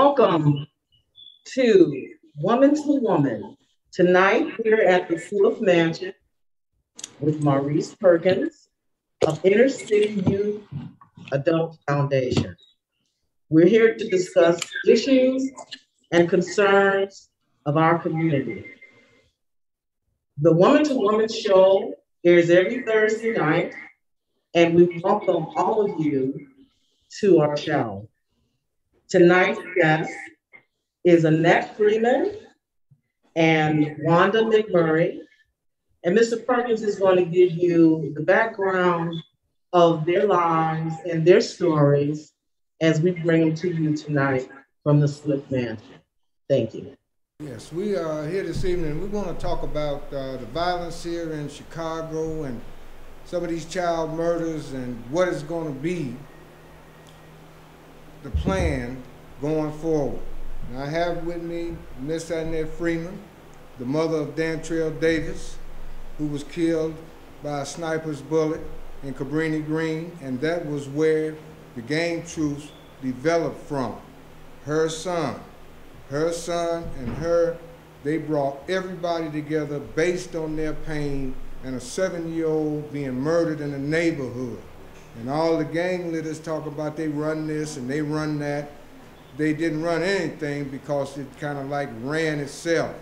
Welcome to Woman to Woman. Tonight we're at the Fourth Mansion with Maurice Perkins of Inner City Youth Adult Foundation. We're here to discuss issues and concerns of our community. The Woman to Woman show airs every Thursday night, and we welcome all of you to our show. Tonight's guest is Annette Freeman and Wanda McMurray. And Mr. Perkins is going to give you the background of their lives and their stories as we bring them to you tonight from the Split Mansion. Thank you. Yes, we are here this evening. We want to talk about the violence here in Chicago and some of these child murders and what is going to be the plan going forward. Now, I have with me Miss Annette Freeman, the mother of Dantrell Davis, who was killed by a sniper's bullet in Cabrini Green, and that was where the gang truce developed from. Her son and her, they brought everybody together based on their pain and a 7-year-old being murdered in the neighborhood. And all the gang leaders talk about they run this and they run that. They didn't run anything because it kind of like ran itself.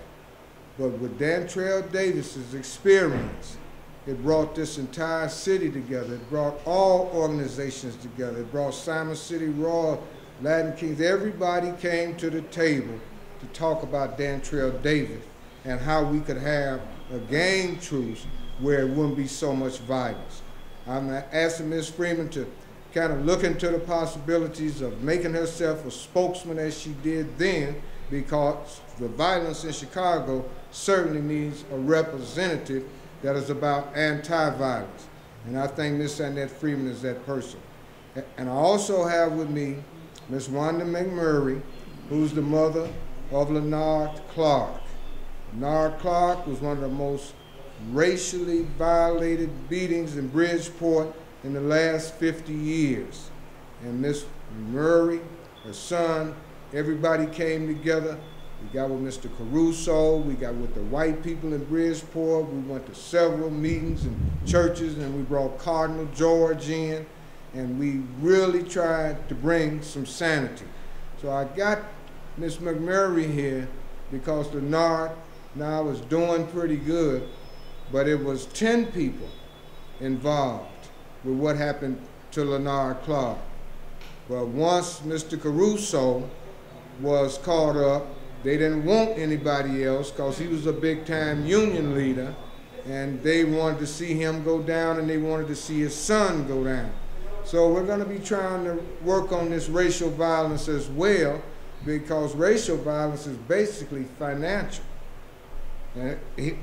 But with Dantrell Davis's experience, it brought this entire city together. It brought all organizations together. It brought Simon City Raw, Latin Kings. Everybody came to the table to talk about Dantrell Davis and how we could have a gang truce where it wouldn't be so much violence. I'm asking Ms. Freeman to kind of look into the possibilities of making herself a spokesman as she did then, because the violence in Chicago certainly needs a representative that is about anti-violence. And I think Ms. Annette Freeman is that person. And I also have with me Ms. Wanda McMurray, who's the mother of Leonard Clark. Leonard Clark was one of the most racially violated beatings in Bridgeport in the last 50 years. And Ms. Murray, her son, everybody came together. We got with Mr. Caruso, we got with the white people in Bridgeport, we went to several meetings and churches, and we brought Cardinal George in, and we really tried to bring some sanity. So I got Ms. McMurray here because Leonard now is doing pretty good, but it was 10 people involved with what happened to Leonard Clark. But once Mr. Caruso was caught up, they didn't want anybody else because he was a big-time union leader, and they wanted to see him go down, and they wanted to see his son go down. So we're going to be trying to work on this racial violence as well, because racial violence is basically financial. And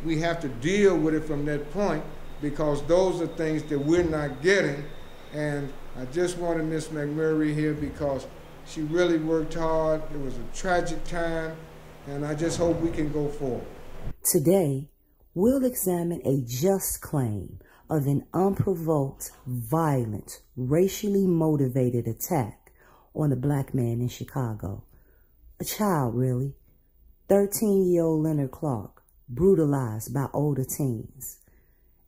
we have to deal with it from that point, because those are things that we're not getting. And I just wanted Miss McMurray here because she really worked hard. It was a tragic time, and I just hope we can go forward. Today, we'll examine a just claim of an unprovoked, violent, racially motivated attack on a black man in Chicago. A child, really. 13-year-old Leonard Clark, brutalized by older teens.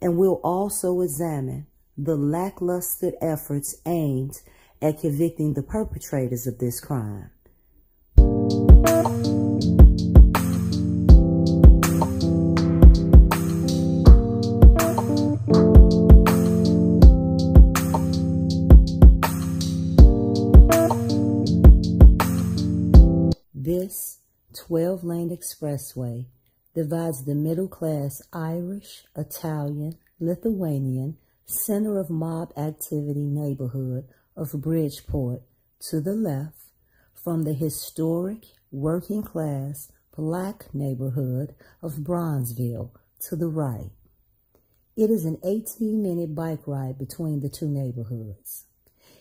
And we'll also examine the lackluster efforts aimed at convicting the perpetrators of this crime. This 12-lane expressway divides the middle-class Irish, Italian, Lithuanian, center of mob activity neighborhood of Bridgeport to the left from the historic working-class black neighborhood of Bronzeville to the right. It is an 18-minute bike ride between the two neighborhoods.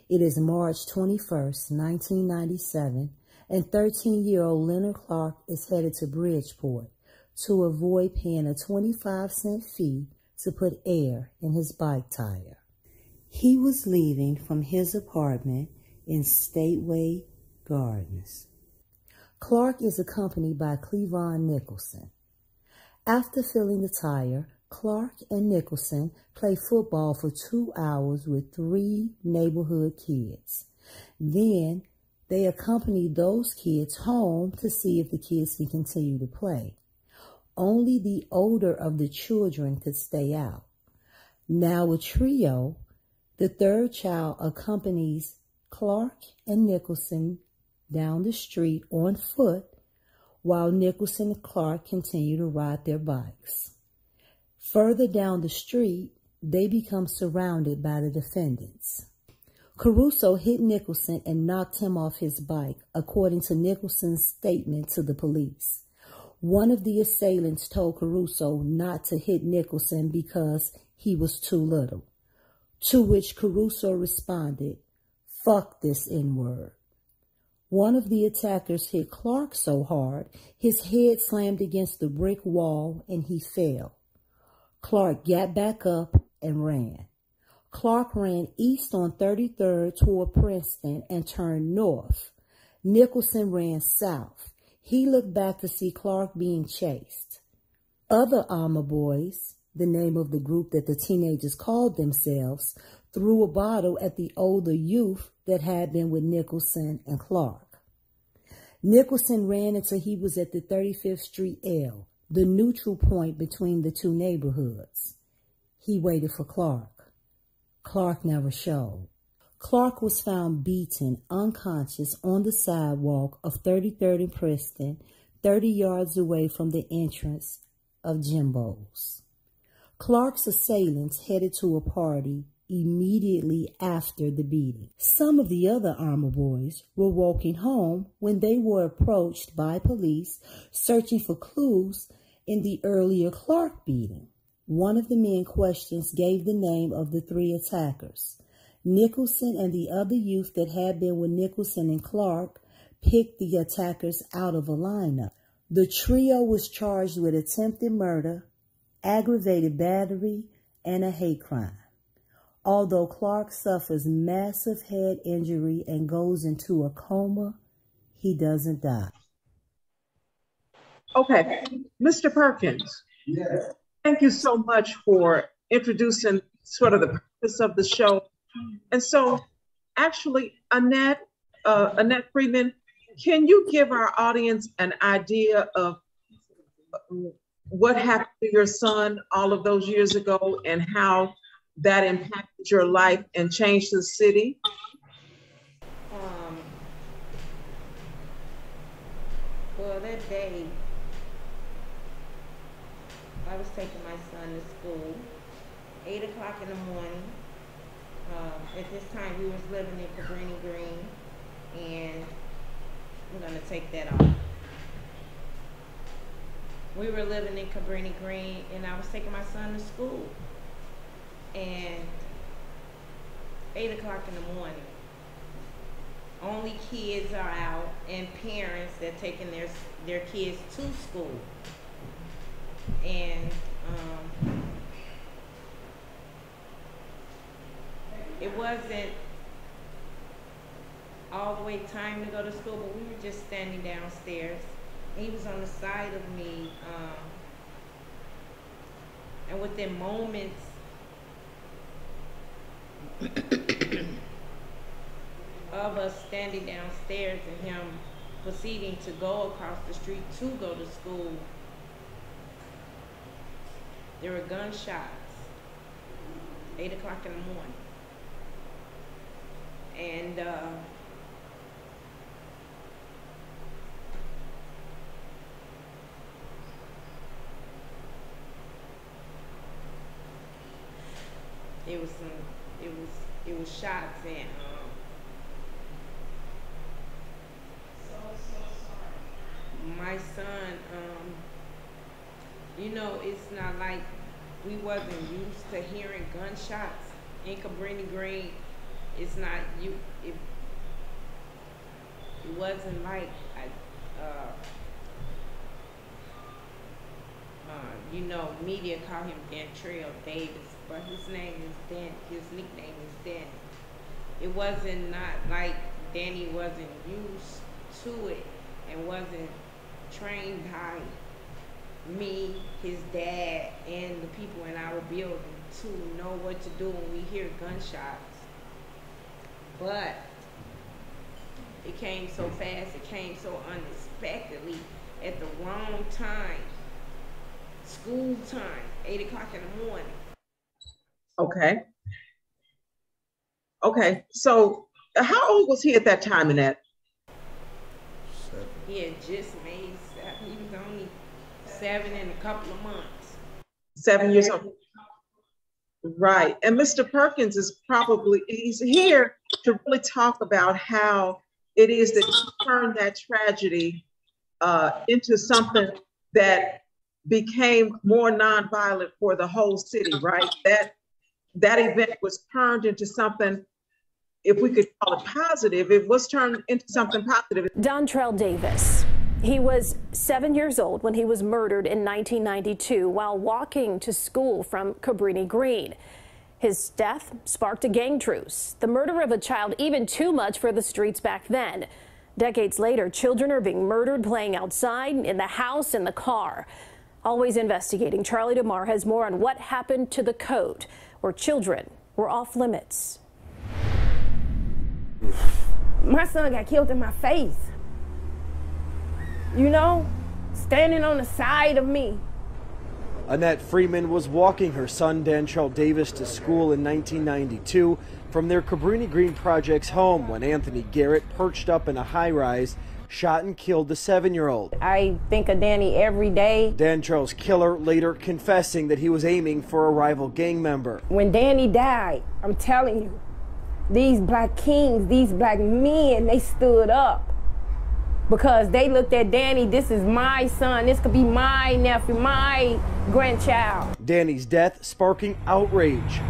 It is March 21st, 1997, and 13-year-old Leonard Clark is headed to Bridgeport to avoid paying a 25-cent fee to put air in his bike tire. He was leaving from his apartment in Stateway Gardens. Clark is accompanied by Cleavon Nicholson. After filling the tire, Clark and Nicholson play football for 2 hours with 3 neighborhood kids. Then they accompany those kids home to see if the kids can continue to play. Only the older of the children could stay out. Now a trio, the third child accompanies Clark and Nicholson down the street on foot, while Nicholson and Clark continue to ride their bikes. Further down the street, they become surrounded by the defendants. Caruso hit Nicholson and knocked him off his bike, according to Nicholson's statement to the police. One of the assailants told Caruso not to hit Nicholson because he was too little, to which Caruso responded, "Fuck this N-word." One of the attackers hit Clark so hard, his head slammed against the brick wall and he fell. Clark got back up and ran. Clark ran east on 33rd toward Princeton and turned north. Nicholson ran south. He looked back to see Clark being chased. Other Alma boys, the name of the group that the teenagers called themselves, threw a bottle at the older youth that had been with Nicholson and Clark. Nicholson ran until he was at the 35th Street L, the neutral point between the two neighborhoods. He waited for Clark. Clark never showed. Clark was found beaten, unconscious, on the sidewalk of 33rd and Preston, 30 yards away from the entrance of Jimbo's. Clark's assailants headed to a party immediately after the beating. Some of the other Alma boys were walking home when they were approached by police searching for clues in the earlier Clark beating. One of the men questioned gave the name of the 3 attackers. Nicholson and the other youth that had been with Nicholson and Clark picked the attackers out of a lineup. The trio was charged with attempted murder, aggravated battery, and a hate crime. Although Clark suffers massive head injury and goes into a coma, he doesn't die. Okay, Mr. Perkins. Yes. Thank you so much for introducing sort of the purpose of the show. And so, actually, Annette Freeman, can you give our audience an idea of what happened to your son all of those years ago and how that impacted your life and changed the city? Well, that day, I was taking my son to school, 8 o'clock in the morning. At this time, we was living in Cabrini Green, and I'm gonna take that off. We were living in Cabrini Green, and I was taking my son to school. And 8 o'clock in the morning, only kids are out and parents that taking their kids to school. And it wasn't all the way time to go to school, but we were just standing downstairs. And he was on the side of me, and within moments of us standing downstairs and him proceeding to go across the street to go to school, there were gunshots, 8 o'clock in the morning. And it was shots, and my son, you know, it's not like we wasn't used to hearing gunshots in Cabrini Green. It's not it wasn't like you know, media call him Dantrell Davis, but his name is Dan. His nickname is Danny. It wasn't not like Danny wasn't used to it, and wasn't trained by me, his dad, and the people in our building to know what to do when we hear gunshots. But it came so fast, it came so unexpectedly at the wrong time. School time, 8 o'clock in the morning. Okay. Okay, so how old was he at that time, Annette? 7. He had just made 7. He was only 7 in a couple of months. 7 years old. Right. And Mr. Perkins he's here to really talk about how it is that you turned that tragedy into something that became more nonviolent for the whole city, right? That event was turned into something, if we could call it positive, it was turned into something positive. Dontrell Davis. He was 7 years old when he was murdered in 1992 while walking to school from Cabrini Green. His death sparked a gang truce, the murder of a child even too much for the streets back then. Decades later, children are being murdered playing outside, in the house, in the car. Always investigating, Charlie DeMar has more on what happened to the code, where children were off limits. My son got killed in my face. You know, standing on the side of me. Annette Freeman was walking her son Dontrell Davis to school in 1992 from their Cabrini Green Projects home when Anthony Garrett, perched up in a high-rise, shot and killed the 7-year-old. I think of Danny every day. Dontrell's killer later confessing that he was aiming for a rival gang member. When Danny died, I'm telling you, these black kings, these black men, they stood up. Because they looked at Danny, this is my son, this could be my nephew, my grandchild. Danny's death sparking outrage.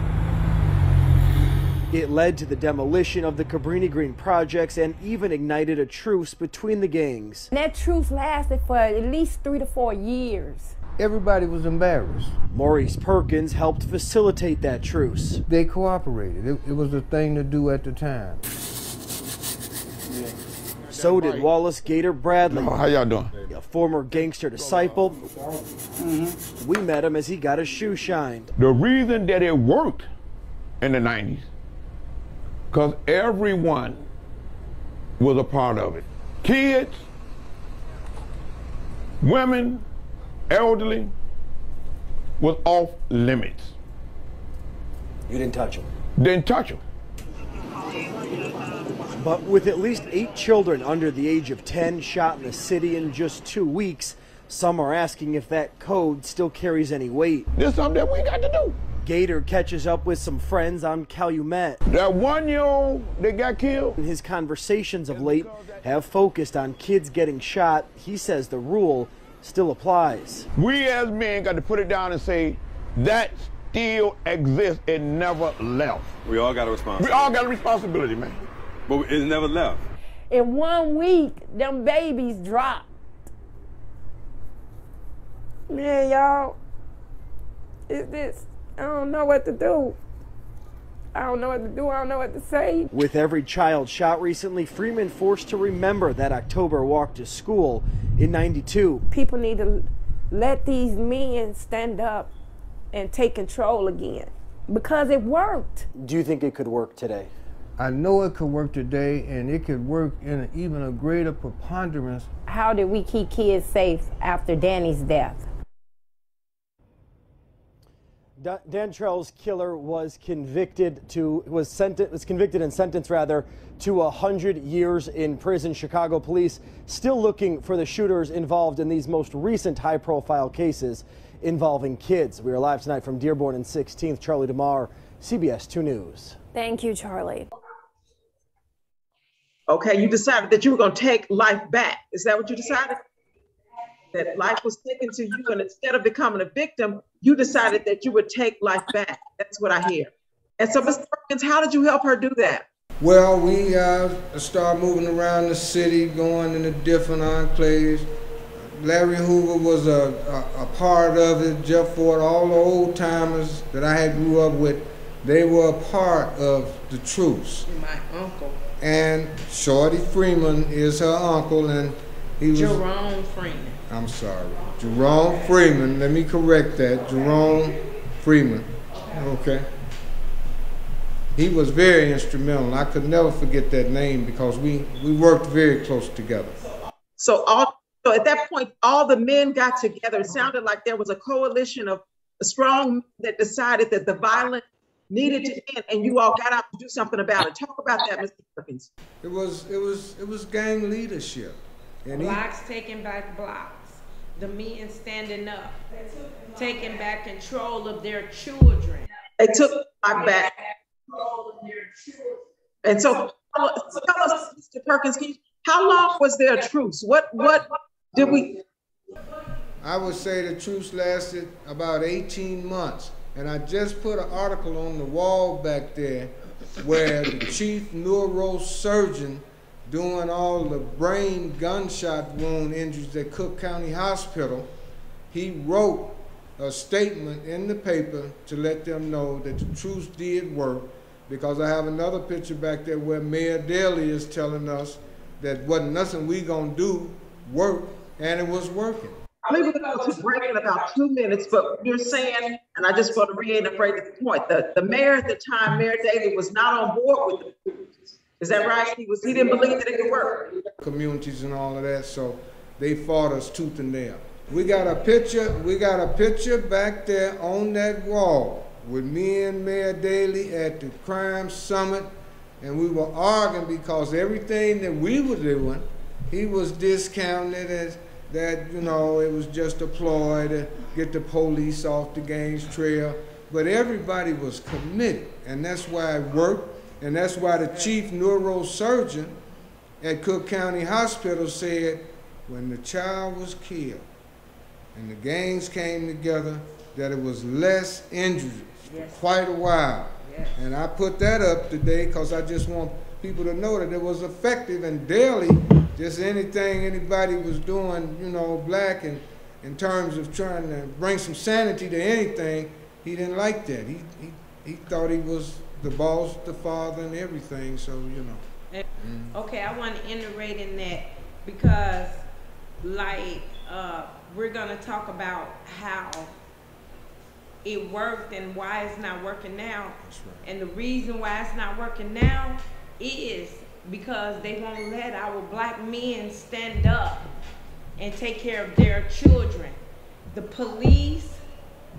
It led to the demolition of the Cabrini Green Projects and even ignited a truce between the gangs. And that truce lasted for at least 3 to 4 years. Everybody was embarrassed. Maurice Perkins helped facilitate that truce. They cooperated. It was the thing to do at the time. So did Wallace Gator Bradley. How y'all doing? A former gangster disciple. We met him as he got his shoe shined. The reason that it worked in the 90s, because everyone was a part of it. Kids, women, elderly, was off limits. You didn't touch him? Didn't touch them. But with at least 8 children under the age of 10 shot in the city in just 2 weeks, some are asking if that code still carries any weight. This is something that we got to do. Gator catches up with some friends on Calumet. That 1-year-old that got killed. His conversations of late have focused on kids getting shot. He says the rule still applies. We as men got to put it down and say, that still exists. It never left. We all got a responsibility. We all got a responsibility, man. But it never left. In 1 week, them babies dropped. Man, y'all, I don't know what to do. I don't know what to do, I don't know what to say. With every child shot recently, Freeman forced to remember that October walk to school in '92. People need to let these men stand up and take control again, because it worked. Do you think it could work today? I know it could work today, and it could work in even a greater preponderance. How did we keep kids safe after Danny's death? Dontrell's killer was convicted and sentenced to 100 years in prison. Chicago police still looking for the shooters involved in these most recent high-profile cases involving kids. We are live tonight from Dearborn and 16th. Charlie DeMar, CBS 2 News. Thank you, Charlie. Okay, you decided that you were going to take life back. Is that what you decided? That life was taken to you, and instead of becoming a victim, you decided that you would take life back. That's what I hear. And so, Mr. Perkins, how did you help her do that? Well, we started moving around the city, going into different enclaves. Larry Hoover was a part of it. Jeff Ford, all the old timers that I had grew up with, they were a part of the truce. My uncle. And Shorty Freeman is her uncle, and Jerome Freeman. I'm sorry. Jerome Freeman. Let me correct that. Jerome Freeman. Okay. He was very instrumental. I could never forget that name because we worked very close together. So at that point, all the men got together. It sounded like there was a coalition of strong men that decided that the violence needed to end, and you all got out to do something about it. Talk about that, Mr. Perkins. It was gang leadership. And blocks taking back blocks. The men standing up, taking back control of their children. They took back control of their children. And so tell us, Mr. Perkins, how long was there a truce? What did we? I would say the truce lasted about 18 months. And I just put an article on the wall back there where the chief neurosurgeon doing all the brain gunshot wound injuries at Cook County Hospital, he wrote a statement in the paper to let them know that the truce did work, because I have another picture back there where Mayor Daley is telling us that wasn't nothing we gonna do work, and it was working. We will go to break in about 2 minutes, but you're saying, and I just want to reiterate the point, the mayor at the time, Mayor Daley, was not on board with the truce. Is that right? He didn't believe that it could work. Communities and all of that, so they fought us tooth and nail. We got a picture back there on that wall with me and Mayor Daley at the crime summit, and we were arguing because everything that we were doing, he was discounted as that, you know, it was just a ploy to get the police off the gangs trail. But everybody was committed, and that's why it worked, and that's why the chief neurosurgeon at Cook County Hospital said when the child was killed and the gangs came together, that it was less injuries for quite a while. Yes. And I put that up today because I just want people to know that it was effective. And daily, just anything anybody was doing, you know, black, and in terms of trying to bring some sanity to anything, he didn't like that. He thought he was the boss, the father, and everything. So, you know. Okay, I want to iterate in that because, like, we're gonna talk about how it worked and why it's not working now. That's right. And the reason why it's not working now is because they won't let our black men stand up and take care of their children. The police,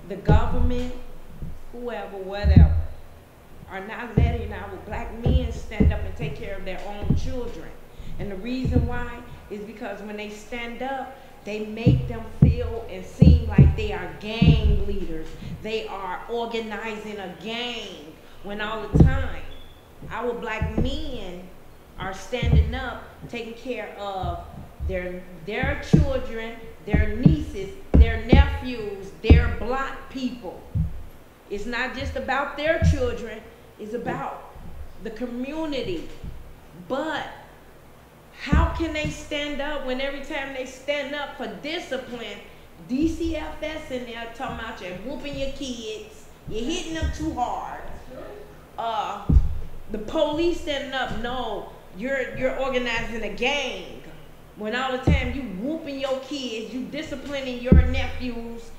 the government, whoever, whatever, are not letting our black men stand up and take care of their own children. And the reason why is because when they stand up, they make them feel and seem like they are gang leaders. They are organizing a gang, when all the time our black men are standing up, taking care of their children, their nieces, their nephews, their black people. It's not just about their children, it's about the community. But how can they stand up when every time they stand up for discipline, DCFS in there talking about you're whooping your kids, you're hitting them too hard. The police standing up, no, you're organizing a gang. When all the time you whooping your kids, you disciplining your nephews,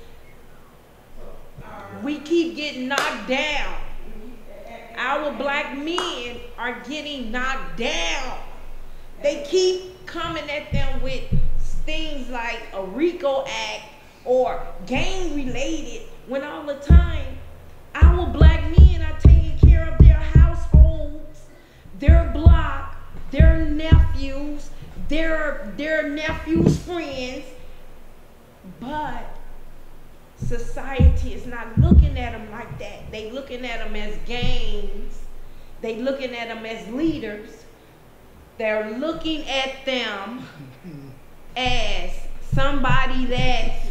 we keep getting knocked down. Our black men are getting knocked down. They keep coming at them with things like a RICO Act or gang related, when all the time our black men are taking care of their households, their block, their nephews, their nephews' friends. But society is not looking at them like that. They looking at them as gangs. They looking at them as leaders. They're looking at them as somebody that's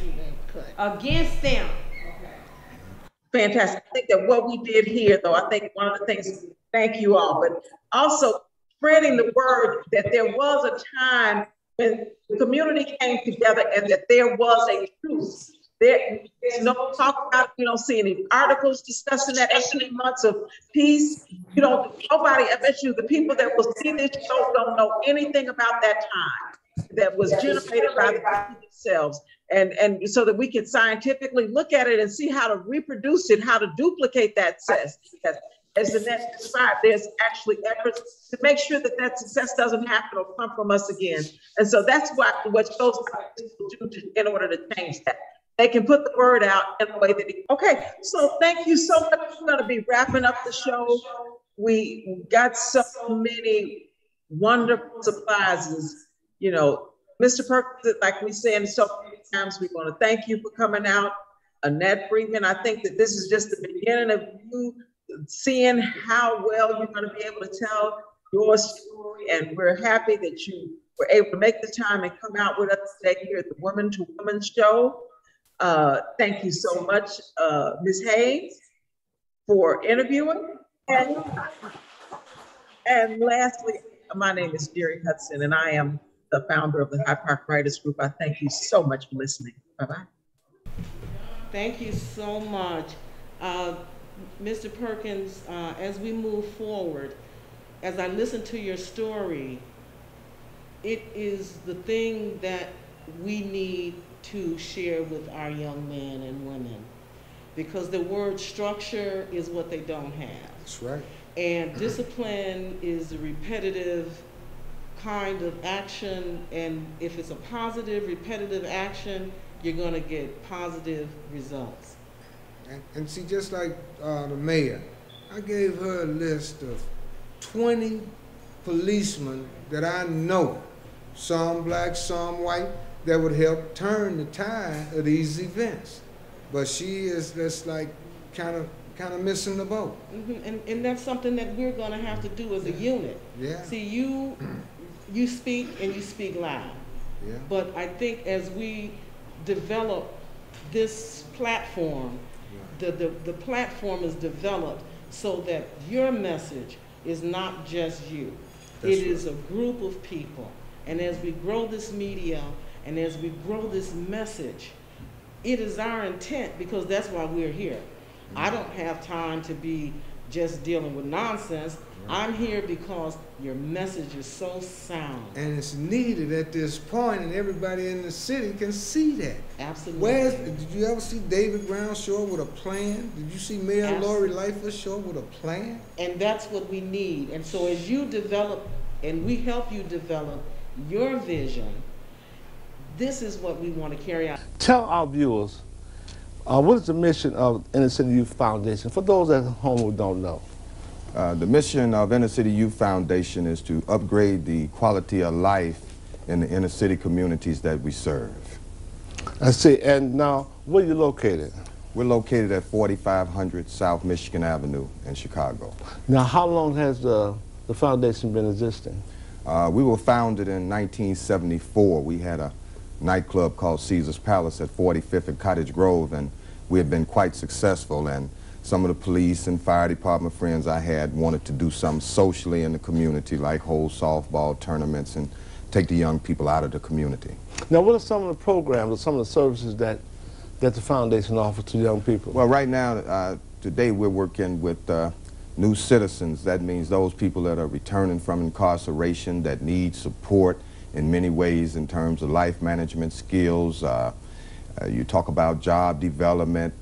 against them. Fantastic. I think that what we did here, though, I think one of the things, thank you all, but also spreading the word that there was a time when the community came together and that there was a truce. There's no talk about it. You don't see any articles discussing that 18 months of peace. You don't, nobody, I bet you the people that will see this show don't know anything about that time. that was generated by the people themselves. And so that we can scientifically look at it and see how to reproduce it, how to duplicate that success. As Annette described, there's actually efforts to make sure that that success doesn't happen or come from us again. And so that's what shows like this will do in order to change that. They can put the word out in a way that, okay, so thank you so much. We're gonna be wrapping up the show. We got so many wonderful surprises. You know, Mr. Perkins, like we said so many times, we want to thank you for coming out. Annette Freeman, I think that this is just the beginning of you seeing how well you're going to be able to tell your story. And we're happy that you were able to make the time and come out with us today here at the Woman to Woman show. Thank you so much, Ms. Hayes, for interviewing. And lastly, my name is Jerry Hudson, and I am the founder of the High Park Writers Group. I thank you so much for listening. Bye-bye. Thank you so much. Mr. Perkins, as we move forward, as I listen to your story, it is the thing that we need to share with our young men and women, because the word structure is what they don't have. That's right. And discipline is a repetitive kind of action, and if it's a positive, repetitive action, you're going to get positive results. And see, just like the mayor, I gave her a list of 20 policemen that I know, some black, some white, that would help turn the tide of these events. But she is just like kind of missing the boat. Mm-hmm. And that's something that we're going to have to do as a unit. Yeah. See, you speak and you speak loud. Yeah. But I think as we develop this platform, the platform is developed so that your message is not just you. That's right. Is a group of people. And as we grow this media and as we grow this message, it is our intent, because that's why we're here. Mm-hmm. I don't have time to be just dealing with nonsense. Right. I'm here because your message is so sound. And it's needed at this point, and everybody in the city can see that. Absolutely. Did you ever see David Brown show up with a plan? Did you see Mayor Lori Lightfoot show up with a plan? And that's what we need. And so as you develop, and we help you develop your vision, this is what we want to carry out. Tell our viewers, what is the mission of Inner City Youth Foundation, for those at home who don't know? The mission of Inner City Youth Foundation is to upgrade the quality of life in the inner city communities that we serve. I see. And now, where are you located? We're located at 4500 South Michigan Avenue in Chicago. Now, how long has the foundation been existing? We were founded in 1974. We had a nightclub called Caesar's Palace at 45th and Cottage Grove, and we had been quite successful. And some of the police and fire department friends I had wanted to do something socially in the community, like hold softball tournaments and take the young people out of the community. Now, what are some of the programs or some of the services that the foundation offers to young people? Well, right now, today we're working with new citizens. That means those people that are returning from incarceration that need support in many ways in terms of life management skills. You talk about job development,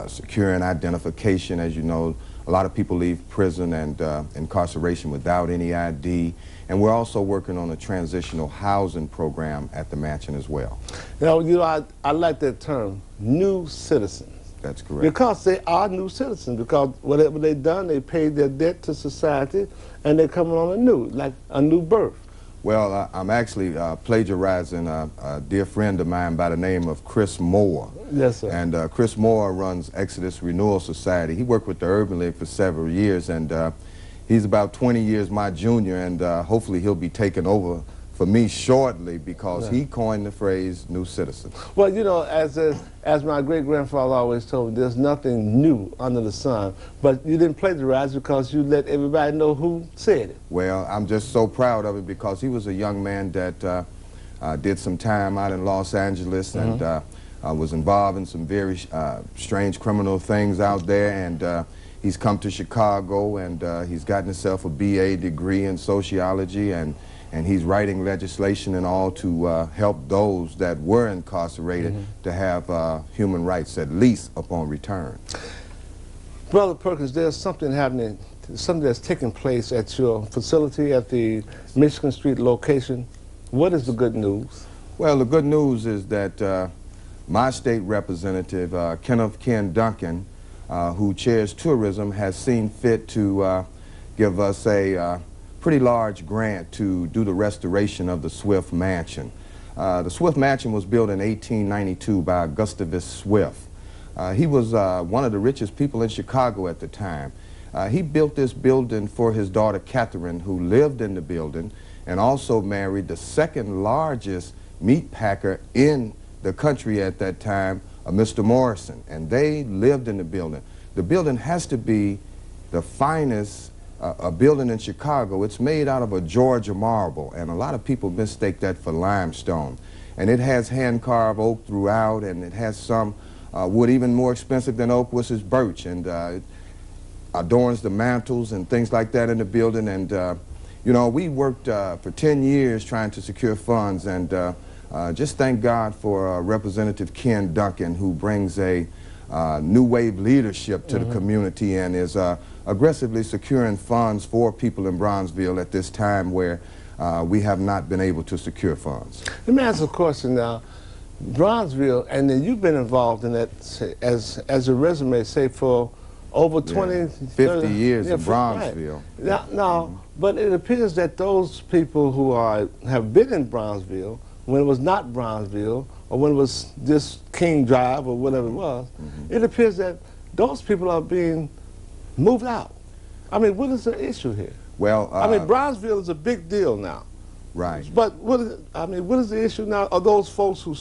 securing identification. As you know, a lot of people leave prison and incarceration without any ID. And we're also working on a transitional housing program at the mansion as well. Now, you know, I like that term, new citizens. That's correct. Because they are new citizens, because whatever they've done, they paid their debt to society, and they're coming on anew, like a new birth. Well, I'm actually plagiarizing a dear friend of mine by the name of Chris Moore. Yes, sir. And Chris Moore runs Exodus Renewal Society. He worked with the Urban League for several years, and he's about 20 years my junior, and hopefully he'll be taking over for me shortly, because he coined the phrase new citizen. Well, you know, as my great-grandfather always told me, there's nothing new under the sun. But you didn't plagiarize because you let everybody know who said it. Well, I'm just so proud of it, because he was a young man that did some time out in Los Angeles and was involved in some very strange criminal things out there, and he's come to Chicago, and he's gotten himself a BA degree in sociology, and and he's writing legislation and all to help those that were incarcerated to have human rights, at least upon return. Brother Perkins, there's something happening, something that's taking place at your facility at the Michigan Street location. What is the good news? Well, the good news is that my state representative, Ken Duncan, who chairs tourism, has seen fit to give us a pretty large grant to do the restoration of the Swift Mansion. The Swift Mansion was built in 1892 by Gustavus Swift. He was one of the richest people in Chicago at the time. He built this building for his daughter Catherine, who lived in the building, and also married the second largest meat packer in the country at that time, Mr. Morrison, and they lived in the building. The building has to be the finest building in Chicago. It's made out of a Georgia marble, and a lot of people mistake that for limestone. And it has hand-carved oak throughout, and it has some wood even more expensive than oak, which is birch, and it adorns the mantles and things like that in the building. And you know, we worked for 10 years trying to secure funds, and just thank God for Representative Ken Duncan, who brings a new wave leadership to the community and is aggressively securing funds for people in Bronzeville at this time where we have not been able to secure funds. Let me ask a question now. Bronzeville, and then you've been involved in that as a resume, say for over 20, 50 years in Bronzeville. Right. Now, but it appears that those people who have been in Bronzeville, when it was not Bronzeville, or when it was just King Drive or whatever it was, it appears that those people are being moved out. I mean, what is the issue here? Well, I mean, Bronzeville is a big deal now. Right. But what is the issue now? Are those folks who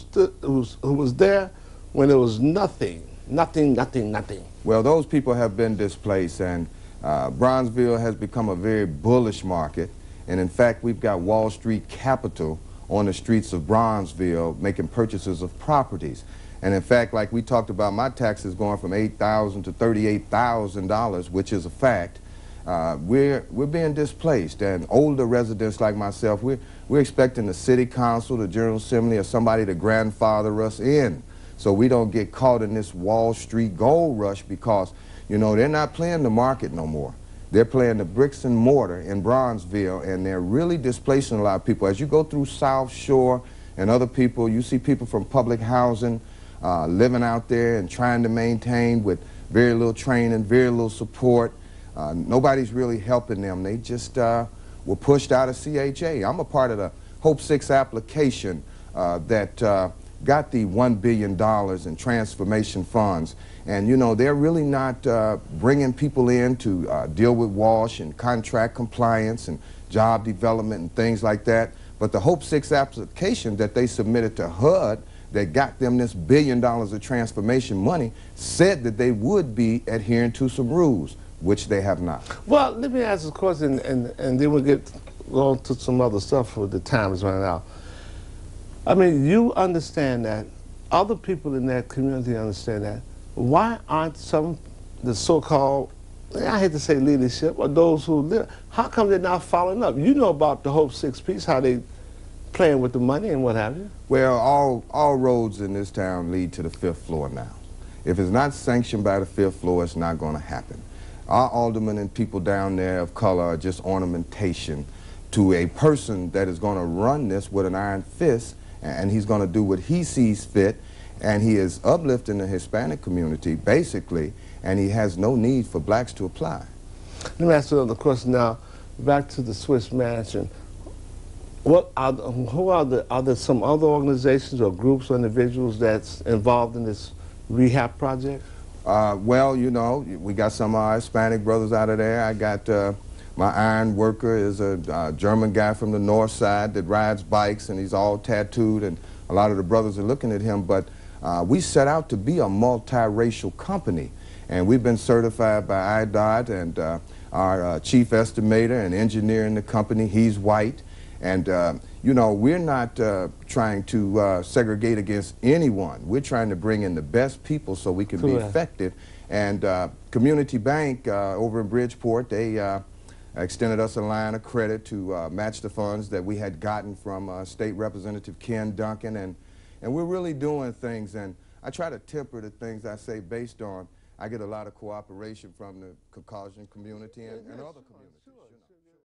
was there when there was nothing? Well, those people have been displaced, and Bronzeville has become a very bullish market. And in fact, we've got Wall Street capital on the streets of Bronzeville making purchases of properties. And in fact, like we talked about, my taxes going from $8,000 to $38,000, which is a fact. We're being displaced, and older residents like myself, we're expecting the city council, the General Assembly, or somebody to grandfather us in so we don't get caught in this Wall Street gold rush, because, you know, they're not playing the market no more. They're playing the bricks and mortar in Bronzeville, and they're really displacing a lot of people. As you go through South Shore and other people, you see people from public housing living out there and trying to maintain with very little training, very little support. Nobody's really helping them. They just were pushed out of CHA. I'm a part of the Hope 6 application that got the $1 billion in transformation funds. And, you know, they're really not bringing people in to deal with WASH and contract compliance and job development and things like that. But the Hope 6 application that they submitted to HUD that got them this $1 billion of transformation money said that they would be adhering to some rules, which they have not. Well, let me ask this question, and then we'll get on to some other stuff for the time is running out. I mean, you understand that, other people in that community understand that. Why aren't some, the so-called, I hate to say leadership, or those who live, how come they're not following up? You know about the Hope 6 piece, how they playing with the money and what have you. Well, all roads in this town lead to the 5th floor now. If it's not sanctioned by the 5th floor, it's not going to happen. Our aldermen and people down there of color are just ornamentation to a person that is going to run this with an iron fist, and he's going to do what he sees fit, and he is uplifting the Hispanic community, basically, and he has no need for blacks to apply. Let me ask you another question now. Back to the Swiss Mansion. Are there some other organizations or groups or individuals that's involved in this rehab project? Well, you know, we got some of our Hispanic brothers out of there. I got my iron worker is a German guy from the north side that rides bikes, and he's all tattooed, and a lot of the brothers are looking at him. But we set out to be a multiracial company, and we've been certified by IDOT, and our chief estimator and engineer in the company, he's white. And, you know, we're not trying to segregate against anyone. We're trying to bring in the best people so we can be effective. And Community Bank over in Bridgeport, they extended us a line of credit to match the funds that we had gotten from State Representative Ken Duncan, and we're really doing things, and I try to temper the things I say based on, I get a lot of cooperation from the Caucasian community and other communities.